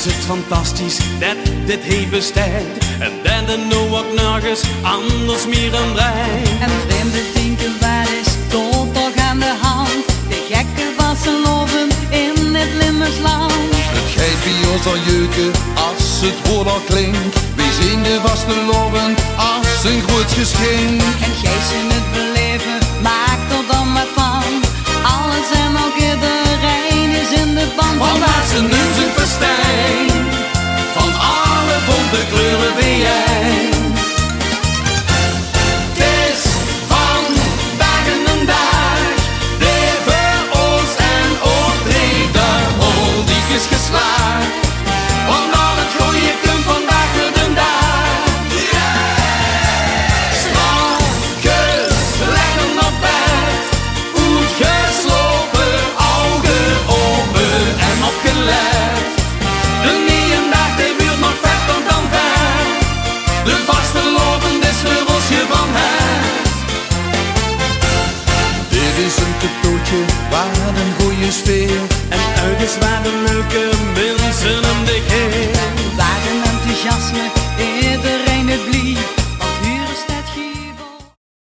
is het fantastisch dat dit heeft bestaat. En dat er nou ook nergens anders meer aan draait. En vreemde denken, waar is tot toch aan de hand? De gekken wassen lopen in het Limmersland. Het geit bij ons al jeuken als het woord al klinkt. Wij zien de vaste loven als een groot geschenk. En gij in het beleven, maak er dan wat van. Alles en ook iedereen is in de band. Van wassen nu zijn festijn, van alle bonte kleuren ben jij. Het is van dagen en dag, de Oost en Oost de hol die is geslaagd. Want al het goeie komt vandaag voor de dag. Strakjes leggen op bed, goed geslopen, ogen open en opgelet. De nieuwe dag die wordt nog vetter dan vet. De vaste lopen is voor ons je van het. Dit is een cadeautje waar een goede sfeer. En ergens waar de